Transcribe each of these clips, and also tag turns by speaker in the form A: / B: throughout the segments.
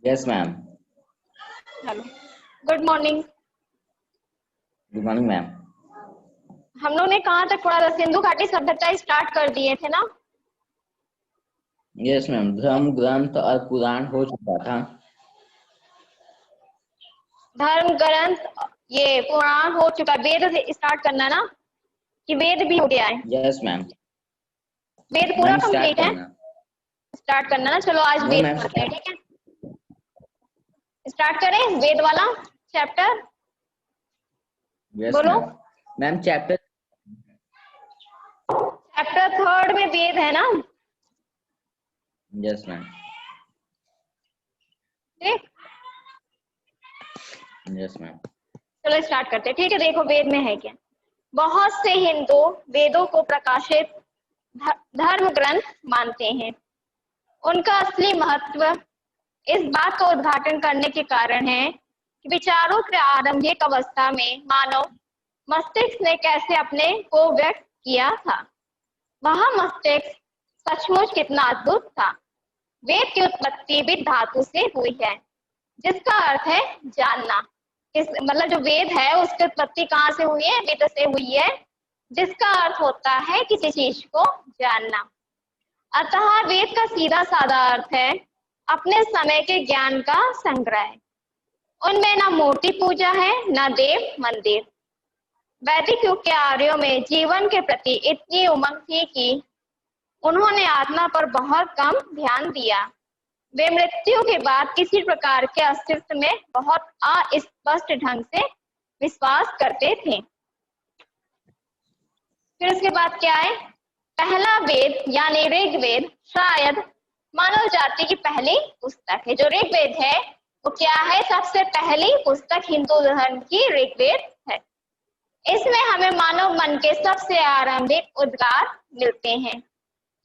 A: Yes ma'am.
B: Hello, good morning.
A: Good morning ma'am.
B: हम लोग ने कहाँ तक पढ़ा था? सिंधु घाटी सभ्यता स्टार्ट कर दिए थे ना?
A: यस मैम, धर्म ग्रंथ और पुराण हो चुका था।
B: धर्म ग्रंथ, ये पुराण हो चुका, वेद से स्टार्ट करना ना, कि वेद भी हो गया है?
A: Yes ma'am.
B: वेद पूरा
A: मैम स्टार्ट
B: कंप्लीट है?
A: करना।
B: स्टार्ट करना ना, चलो आज
A: नो
B: वेद
A: मैम
B: पढ़ते हैं,
A: स्टार्ट।
B: ठीक है? स्टार्ट करें वेद वाला चैप्टर।
A: यस
B: बोलो।
A: Ma'am. Ma'am chapter.
B: Chapter third में वेद है ना?
A: Yes ma'am.
B: ठीक,
A: यस मैम।
B: चलो स्टार्ट करते हैं, ठीक है? देखो वेद में है क्या। बहुत से हिंदू वेदों को प्रकाशित धर्म ग्रंथ मानते हैं। उनका असली महत्व इस बात का उद्घाटन करने के कारण है कि विचारों के आरंभिक अवस्था में मानव मस्तिष्क ने कैसे अपने को व्यक्त किया था। वह मस्तिष्क सचमुच कितना अद्भुत था। वेद की उत्पत्ति विद धातु से हुई है, जिसका अर्थ है जानना। इस मतलब जो वेद है उसकी उत्पत्ति कहाँ से हुई है? विद से हुई है, जिसका अर्थ होता है किसी चीज को जानना। अतः वेद का सीधा साधा अर्थ है अपने समय के ज्ञान का संग्रह। उनमें न मूर्ति पूजा है, न देव मंदिर। वैदिक युग के आर्यों में जीवन के प्रति इतनी उमंग थी कि उन्होंने आत्मा पर बहुत कम ध्यान दिया। वे मृत्यु के बाद किसी प्रकार के अस्तित्व में बहुत अस्पष्ट ढंग से विश्वास करते थे। फिर उसके बाद क्या है? पहला वेद यानी ऋग्वेद शायद मानव जाति की पहली पुस्तक है। जो ऋग्वेद है वो क्या है? सबसे पहली पुस्तक हिंदू धर्म की ऋग्वेद है। इसमें हमें मानव मन के सबसे आरंभिक उद्गार मिलते हैं,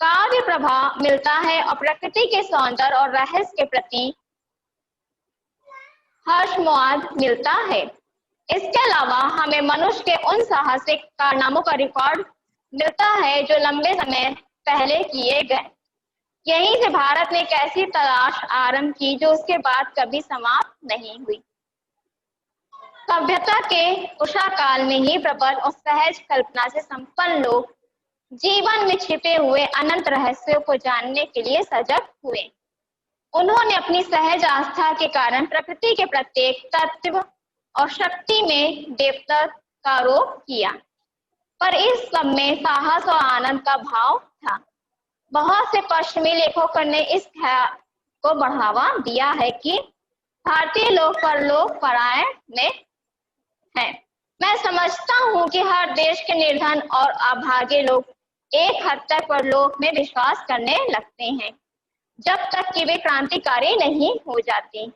B: काव्य प्रभाव मिलता है और प्रकृति के सौंदर्य और रहस्य के प्रति हर्षमोद मिलता है। इसके अलावा हमें मनुष्य के उन साहसिक कारनामों का रिकॉर्ड मिलता है जो लंबे समय पहले किए गए। यहीं से भारत ने एक ऐसी तलाश आरंभ की जो उसके बाद कभी समाप्त नहीं हुई। सभ्यता के उषा काल में ही प्रबल और सहज कल्पना से संपन्न लोग जीवन में छिपे हुए अनंत रहस्यों को जानने के लिए सजग हुए। उन्होंने अपनी सहज आस्था के कारण प्रकृति के प्रत्येक तत्व और शक्ति में देवता का आरोप किया, पर इस सब में साहस और आनंद का भाव था। बहुत से पश्चिमी लेखकों ने इस ख्याल को बढ़ावा दिया है कि भारतीय लोग परलोक परायण में हैं। मैं समझता हूँ कि हर देश के निर्धन और अभागे लोग एक हद तक परलोक में विश्वास करने लगते हैं, जब तक कि वे क्रांतिकारी नहीं हो जाते।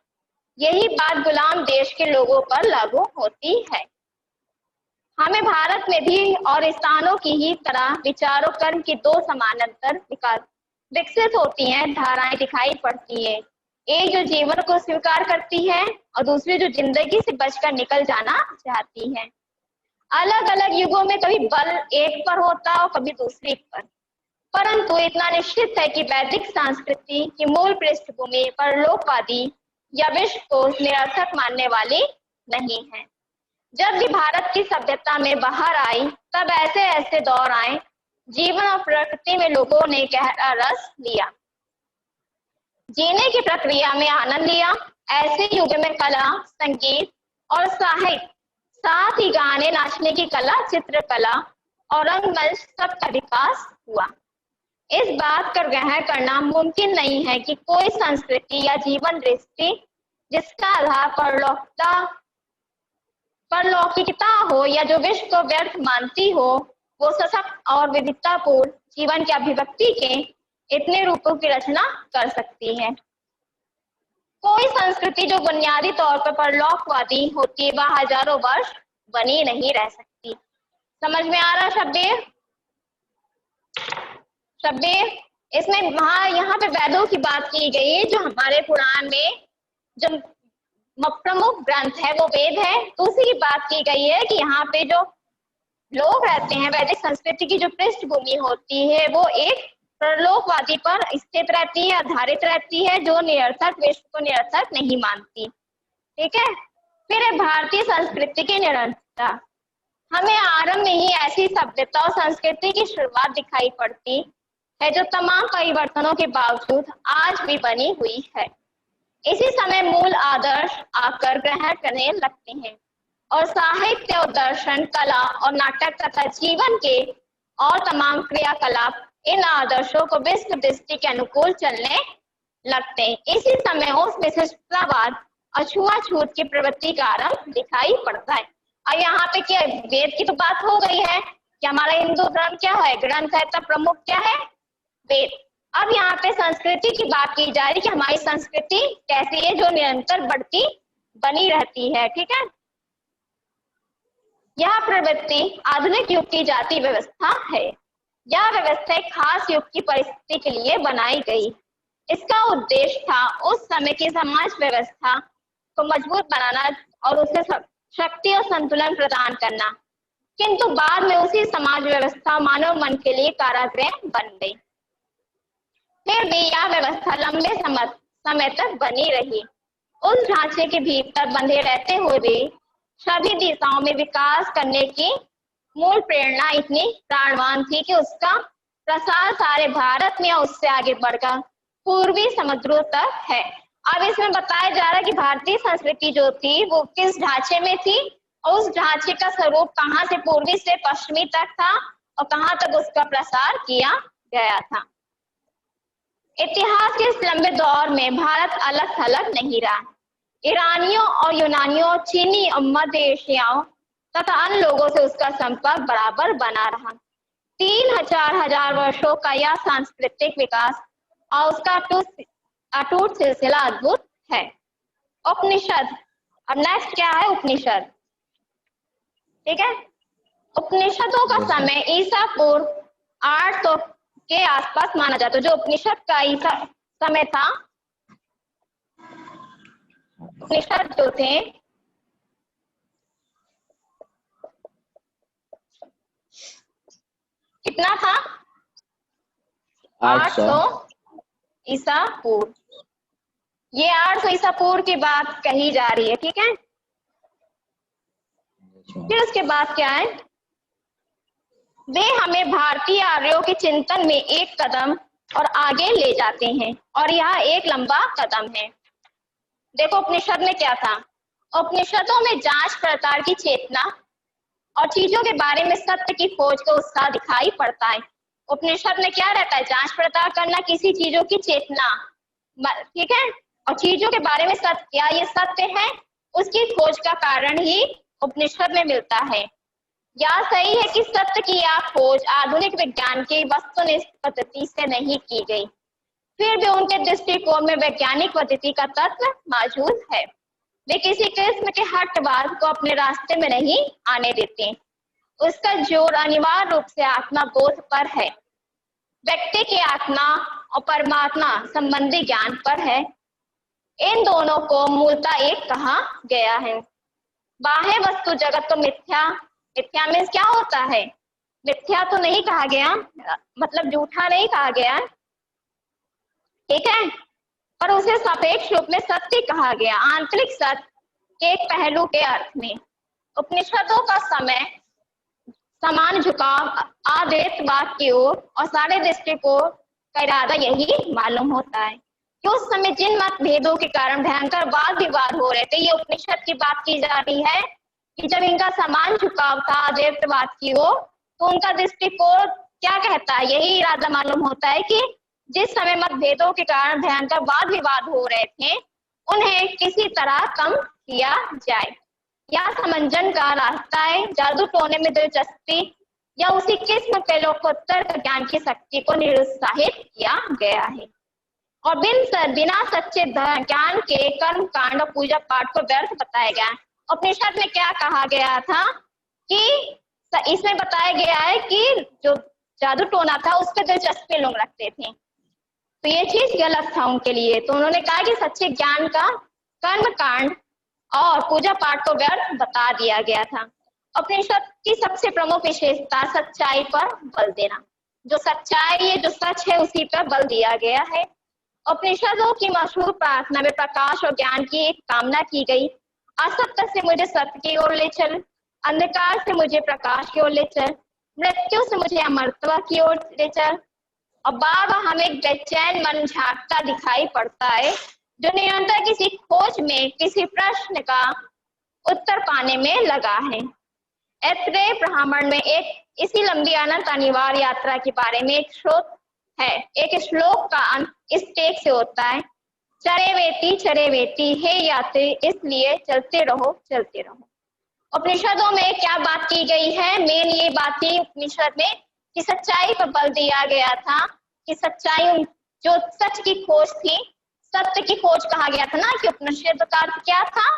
B: यही बात गुलाम देश के लोगों पर लागू होती है। हमें भारत में भी और स्थानों की ही तरह विचारों कर्म की दो समानांतर विकास विकसित होती हैं धाराएं दिखाई पड़ती है। एक जो जीवन को स्वीकार करती है और दूसरी जो जिंदगी से बचकर निकल जाना चाहती है। अलग अलग युगों में कभी बल एक पर होता और कभी दूसरे पर, परंतु इतना निश्चित है कि वैदिक संस्कृति की मूल पृष्ठभूमि परलोकवादी या विश्व को निरर्थक मानने वाली नहीं है। जब भी भारत की सभ्यता में बाहर आई तब ऐसे ऐसे दौर आए, जीवन और प्रकृति में लोगों ने गहरा रस लिया, जीने की प्रक्रिया में आनंद लिया। ऐसे युग में कला, संगीत और साहित्य, साथ ही गाने, नाचने की कला, चित्रकला और रंगमंच सबका विकास हुआ। इस बात का ग्रहण करना मुमकिन नहीं है कि कोई संस्कृति या जीवन दृष्टि जिसका आधार परलौकिकता हो या जो विश्व को व्यर्थ मानती हो, वो सशक्त और विविधतापूर्ण जीवन की अभिव्यक्ति के इतने रूपों की रचना कर सकती है। कोई संस्कृति जो बुनियादी तौर पर परलौकवादी होती है वह हजारों वर्ष बनी नहीं रह सकती। समझ में आ रहा शब्बीर? शब्बीर, इसमें वहां यहाँ पे वेदों की बात की गई है। जो हमारे पुराण में जो प्रमुख ग्रंथ है वो वेद है, तो उसी की बात की गई है कि यहाँ पे जो लोग रहते हैं, वैदिक संस्कृति की जो पृष्ठभूमि होती है वो एक प्रलोभवादी पर स्थित रहती है, आधारित रहती है, जो निरर्थक विश्व को निरर्थक नहीं मानती। ठीक है। फिर है भारतीय संस्कृति की निरंतरता। हमें आरंभ में ही ऐसी सभ्यता और संस्कृति की शुरुआत दिखाई पड़ती है जो तमाम परिवर्तनों के बावजूद आज भी बनी हुई है। इसी समय मूल आदर्श आकर ग्रहण करने लगते हैं और साहित्य और दर्शन, कला और नाटक तथा जीवन के और तमाम क्रियाकलाप इन आदर्शों को विश्व दृष्टि के अनुकूल चलने लगते हैं। इसी समय उस विशिष्टतावाद और छुआछूत की प्रवृत्ति का आरंभ दिखाई पड़ता है। और यहाँ पे क्या वेद की तो बात हो गई है कि हमारा हिंदू धर्म क्या है, ग्रंथ है, तब प्रमुख क्या है, वेद। अब यहाँ पे संस्कृति की बात की जा रही है कि हमारी संस्कृति कैसी है जो निरंतर बढ़ती बनी रहती है। ठीक है। यह प्रवृत्ति आधुनिक युग की जाति व्यवस्था है। यह व्यवस्था एक खास युग की परिस्थिति के लिए बनाई गई। इसका उद्देश्य था उस समय की समाज व्यवस्था को मजबूत बनाना और उसे शक्ति और संतुलन प्रदान करना, किंतु बाद में उसी समाज व्यवस्था मानव मन के लिए कारागृह बन गई। फिर भी यह व्यवस्था लंबे समय तक बनी रही। उस ढांचे के भीतर बंधे रहते हुए भी सभी दिशाओं में विकास करने की मूल प्रेरणा इतनी प्राणवान थी कि उसका प्रसार सारे भारत में उससे आगे बढ़कर पूर्वी समुद्रों तक है। अब इसमें बताया जा रहा है कि भारतीय संस्कृति जो थी वो किस ढांचे में थी और उस ढांचे का स्वरूप कहाँ से पूर्वी से पश्चिमी तक था और कहाँ तक उसका प्रसार किया गया था। इतिहास के इस लंबे दौर में भारत अलग थलग नहीं रहा। ईरानियों और यूनानियों, चीनी और मध्य एशियाओं तथा अन्य लोगों से उसका संपर्क बराबर बना रहा। 3000 वर्षों का यह सांस्कृतिक विकास और उसका अटूट सिलसिला अद्भुत है। उपनिषद, अब नेक्स्ट क्या है, उपनिषद। ठीक है। उपनिषदों का समय ईसा पूर्व 800 के आसपास माना जाता है। जो उपनिषद का ईसा समय था, उपनिषद जो थे कितना था, 800 ईसा पूर्व। ये 800 ईसा पूर्व की बात कही जा रही है। ठीक है। फिर उसके बाद क्या है, वे हमें भारतीय आर्यों के चिंतन में एक कदम और आगे ले जाते हैं और यह एक लंबा कदम है। देखो उपनिषद में क्या था, उपनिषदों में जांच पड़ताल की चेतना और चीजों के बारे में सत्य की खोज का उत्साह दिखाई पड़ता है। उपनिषद में क्या रहता है, जांच पड़ताल करना, किसी चीजों की चेतना, ठीक है, और चीजों के बारे में सत्य, क्या ये सत्य है, उसकी खोज का कारण ही उपनिषद में मिलता है। यह सही है कि सत्य की यह खोज आधुनिक विज्ञान की वस्तुनिष्ठ पद्धति से नहीं की गई, फिर भी उनके दृष्टिकोण में वैज्ञानिक पद्धति का तत्व मौजूद है। वे किसी किस्म के हटवाद को अपने रास्ते में नहीं आने देते। उसका जोर अनिवार्य रूप से आत्मा बोध पर है, व्यक्ति की आत्मा और परमात्मा संबंधी ज्ञान पर है। इन दोनों को मूलतः एक कहा गया है। बाह्य वस्तु जगत तो मिथ्या, मिथ्या मीन्स क्या होता है, मिथ्या तो नहीं कहा गया, मतलब झूठा नहीं कहा गया, ठीक है, पर उसे सापेक्ष रूप में सत्य कहा गया, आंतरिक सत्य के एक पहलू के अर्थ में। उपनिषदों का समय समान झुकाव अद्वैतवाद की ओर और सारे दृष्टिकोण का इरादा यही मालूम होता है कि उस समय जिन मतभेदों के कारण भयंकर वाद विवाद हो रहे थे, ये उपनिषद की बात की जा रही है कि जब इनका समान झुकाव था अद्वैतवाद की ओर, तो उनका दृष्टिकोण क्या कहता है, यही इरादा मालूम होता है कि जिस समय मतभेदों के कारण भयंकर वाद विवाद हो रहे थे, उन्हें किसी तरह कम किया जाए। यह समंजन का रास्ता है। जादू टोने में दिलचस्पी या उसी किस्म के लोकोत्तर ज्ञान की शक्ति को निरुत्साहित किया गया है और बिना सच्चे ज्ञान के कर्म कांड और पूजा पाठ को व्यर्थ बताया गया। उपनिषद में क्या कहा गया था कि इसमें बताया गया है कि जो जादू टोना था उस पर दिलचस्पी लोग रखते थे, तो ये चीज गलत था उनके लिए। तो उन्होंने कहा कि सच्चे ज्ञान का कर्म कांड और पूजा पाठ को व्यर्थ बता दिया गया था। उपनिषद की सबसे प्रमुख विशेषता सच्चाई पर बल देना। जो सच्चाई है, जो सच है, उसी पर बल दिया गया है। उपनिषदों की मशहूर प्रार्थना में प्रकाश और ज्ञान की एक कामना की गई। असत्य से मुझे सत्य की ओर ले चल, अंधकार से मुझे प्रकाश की ओर ले चल, मृत्यु से मुझे अमरत्व की ओर ले चल। और बार बार हमें एक बेचैन मन झांकता दिखाई पड़ता है, जो निरंतर किसी खोज में, किसी प्रश्न का उत्तर पाने में लगा है। ऐत्रेय ब्राह्मण में एक इसी लंबी अनंत अनिवार्य यात्रा के बारे में एक श्लोक है। एक श्लोक का अंत इस टेक से होता है, चरे वेती हे यात्री, इसलिए चलते रहो चलते रहो। उपनिषदों में क्या बात की गई है? मेन ये बात थी उपनिषद में कि सच्चाई पर बल दिया गया था, कि सच्चाई जो सच की खोज थी, सत्य की खोज कहा गया था ना, कि उपनिषद का अर्थ क्या था?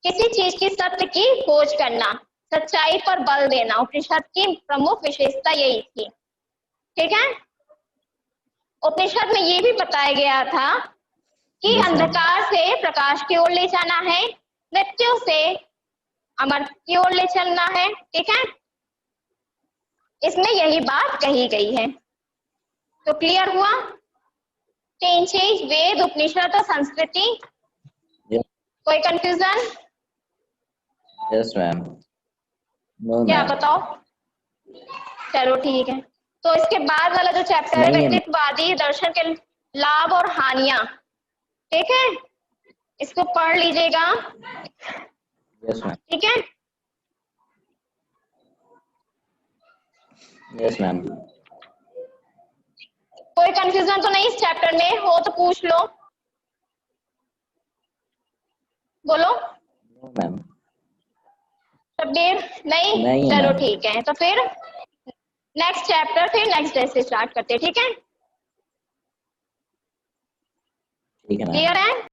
B: किसी चीज की सत्य की खोज करना, सच्चाई पर बल देना। उपनिषद की प्रमुख विशेषता यही थी। ठीक है। उपनिषद में ये भी बताया गया था कि
A: Yes, ma'am.
B: अंधकार से प्रकाश की ओर ले जाना है, मृत्यु से अमर की ओर ले चलना है। ठीक है, इसमें यही बात कही गई है। तो क्लियर हुआ? तीन चीज, वेद, उपनिषद और संस्कृति।
A: Yes,
B: कोई कंफ्यूजन?
A: yes, ma'am. No,
B: क्या
A: ma'am.
B: बताओ? चलो ठीक है। तो इसके बाद वाला जो चैप्टर है,
A: नहीं है।
B: व्यक्तित्ववादी दर्शन के लाभ और हानियां। ठीक है, इसको पढ़ लीजिएगा।
A: Yes, ma'am.
B: ठीक है,
A: Yes, ma'am.
B: कोई कंफ्यूजन तो नहीं इस चैप्टर में? हो तो पूछ लो, बोलो।
A: No, ma'am.
B: शब्बीर? नहीं,
A: नहीं है,
B: चलो
A: मैम।
B: ठीक है। तो फिर नेक्स्ट चैप्टर फिर नेक्स्ट डे से स्टार्ट करते हैं। ठीक है,
A: ठीक है, मैम।
B: क्लियर है?